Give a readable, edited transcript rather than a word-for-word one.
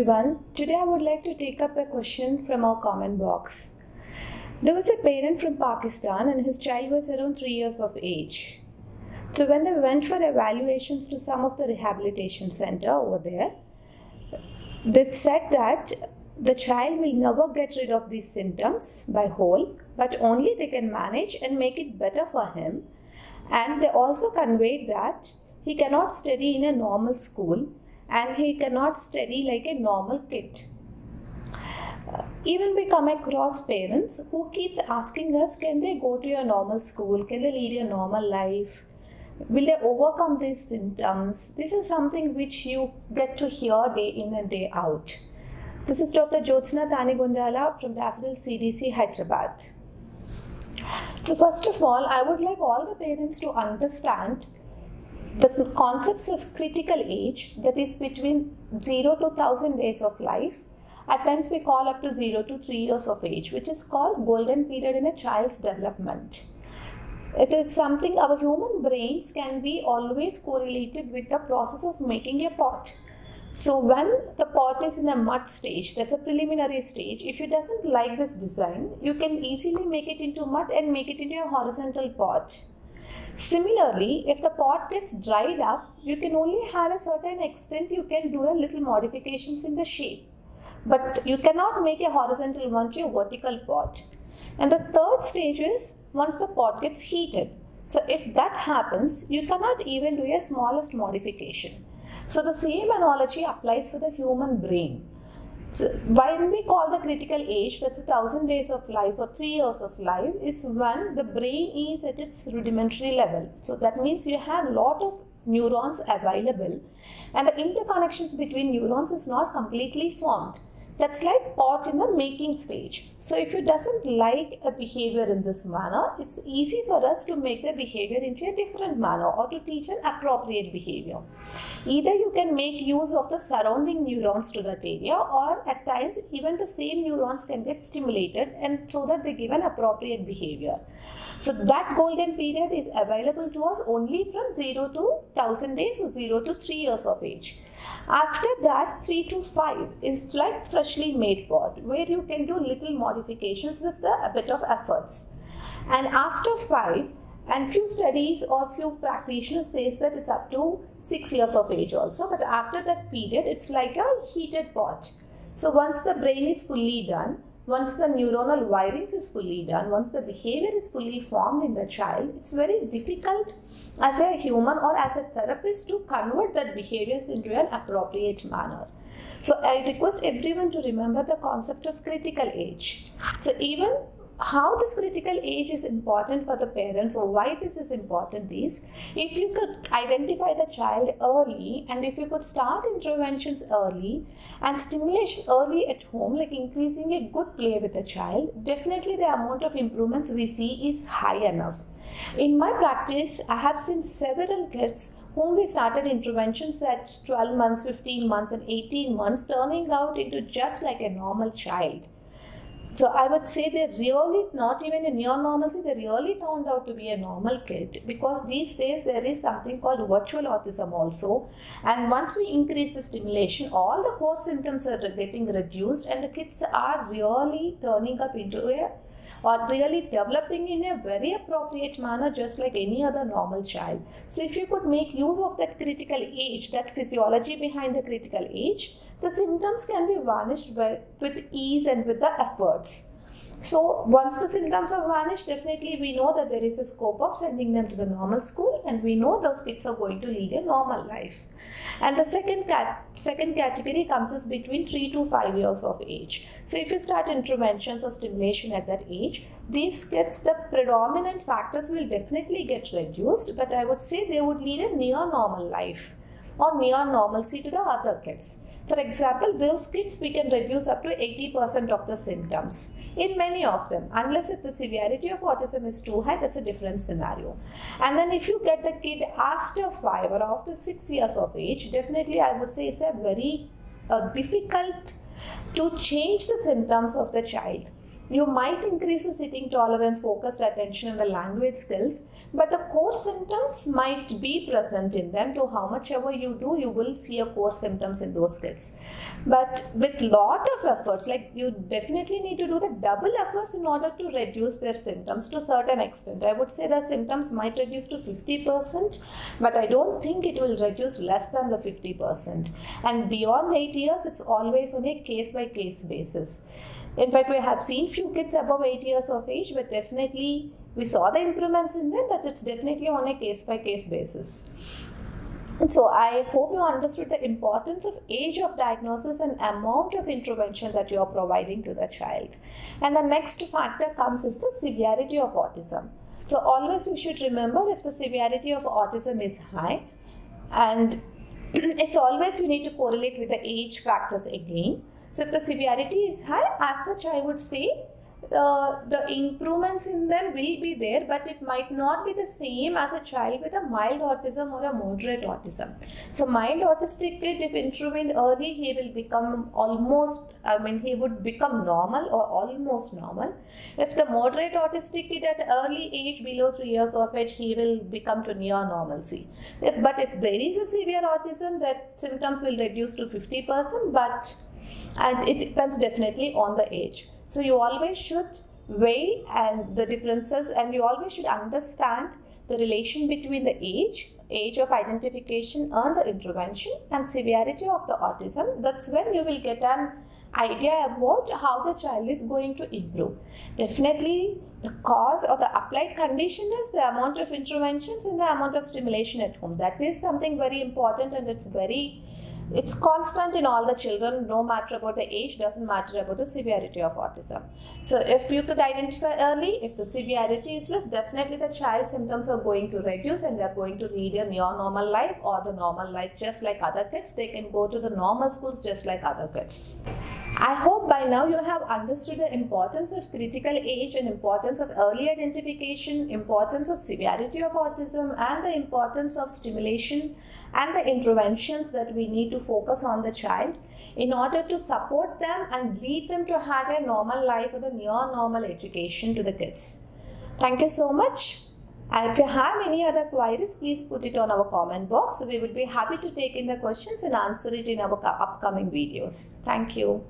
everyone. Today I would like to take up a question from our comment box. There was a parent from Pakistan and his child was around 3 years of age. So when they went for evaluations to some of the rehabilitation center over there, they said that the child will never get rid of these symptoms by whole, but only they can manage and make it better for him. And they also conveyed that he cannot study in a normal school and he cannot study like a normal kid. Even we come across parents who keeps asking us, can they go to a normal school? Can they lead a normal life? Will they overcome these symptoms? This is something which you get to hear day in and day out. This is Dr. Jyotsna Tanigundala from Daffodils CDC, Hyderabad. So first of all, I would like all the parents to understand the concepts of critical age, that is between 0 to 1000 days of life. At times we call up to 0 to 3 years of age, which is called golden period in a child's development. It is something our human brains can be always correlated with the process of making a pot. So when the pot is in a mud stage, that's a preliminary stage, if you doesn't like this design, you can easily make it into mud and make it into a horizontal pot. Similarly, if the pot gets dried up, you can only have a certain extent, you can do a little modifications in the shape. But you cannot make a horizontal one to a vertical pot. And the third stage is once the pot gets heated. So if that happens, you cannot even do a smallest modification. So the same analogy applies for the human brain. So when we call the critical age, that's 1000 days of life or 3 years of life, is when the brain is at its rudimentary level. So that means you have a lot of neurons available and the interconnections between neurons is not completely formed. That's like pot in the making stage. So if you doesn't like a behavior in this manner, it's easy for us to make the behavior into a different manner or to teach an appropriate behavior. Either you can make use of the surrounding neurons to that area, or at times even the same neurons can get stimulated and so that they give an appropriate behavior. So that golden period is available to us only from 0 to 1000 days or 0 to 3 years of age. After that, 3 to 5 is like freshly made pot, where you can do little modifications with a bit of efforts. And after 5, and few studies or few practitioners says that it's up to 6 years of age also, but after that period, it's like a heated pot. So once the brain is fully done, once the neuronal wirings is fully done, once the behavior is fully formed in the child, it's very difficult as a human or as a therapist to convert that behaviors into an appropriate manner. So I request everyone to remember the concept of critical age. So even how this critical age is important for the parents, or why this is important, is if you could identify the child early and if you could start interventions early and stimulation early at home, like increasing a good play with the child, definitely the amount of improvements we see is high enough. In my practice, I have seen several kids whom we started interventions at 12 months, 15 months and 18 months turning out into just like a normal child. So I would say they're really not even a near normalcy, they really turned out to be a normal kid, because these days there is something called virtual autism also, and once we increase the stimulation, all the core symptoms are getting reduced and the kids are really turning up into or really developing in a very appropriate manner, just like any other normal child. So if you could make use of that critical age, that physiology behind the critical age, the symptoms can be vanished with ease and with the efforts. So once the symptoms are vanished, definitely we know that there is a scope of sending them to the normal school, and we know those kids are going to lead a normal life. And the second category comes as between 3 to 5 years of age. So if you start interventions or stimulation at that age, these kids, the predominant factors will definitely get reduced, but I would say they would lead a near normal life or near normalcy to the other kids. For example, those kids we can reduce up to 80% of the symptoms in many of them, unless if the severity of autism is too high, that's a different scenario. And then if you get the kid after 5 or after 6 years of age, definitely I would say it's a very difficult to change the symptoms of the child. You might increase the sitting tolerance, focused attention, and the language skills, but the core symptoms might be present in them. To how much ever you do, you will see a core symptoms in those skills. But with lot of efforts, like you definitely need to do the double efforts in order to reduce their symptoms to a certain extent. I would say that symptoms might reduce to 50%, but I don't think it will reduce less than the 50%. And beyond 8 years, it's always on a case-by-case basis. In fact, we have seen few kids above 8 years of age, but definitely we saw the improvements in them, but it's definitely on a case-by-case basis. And so I hope you understood the importance of age of diagnosis and amount of intervention that you are providing to the child. And the next factor comes is the severity of autism. So always we should remember, if the severity of autism is high, and it's always you need to correlate with the age factors again. So if the severity is high, as such I would say the improvements in them will be there, but it might not be the same as a child with a mild autism or a moderate autism. So mild autistic kid, if intervened early, he will become he would become normal or almost normal. If the moderate autistic kid at early age, below 3 years of age, he will become to near normalcy. But if there is a severe autism, that symptoms will reduce to 50%, and it depends definitely on the age. So you always should weigh and the differences, and you always should understand the relation between the age of identification and the intervention, and severity of the autism. That's when you will get an idea about how the child is going to improve. Definitely the cause or the applied condition is the amount of interventions and the amount of stimulation at home. That is something very important, and it's constant in all the children, no matter about the age, doesn't matter about the severity of autism. So if you could identify early, if the severity is less, definitely the child's symptoms are going to reduce and they're going to lead a near normal life or the normal life just like other kids. They can go to the normal schools just like other kids. I hope by now you have understood the importance of critical age and importance of early identification, importance of severity of autism, and the importance of stimulation and the interventions that we need to focus on the child in order to support them and lead them to have a normal life or the near normal education to the kids. Thank you so much. And if you have any other queries, please put it on our comment box. We would be happy to take in the questions and answer it in our upcoming videos. Thank you.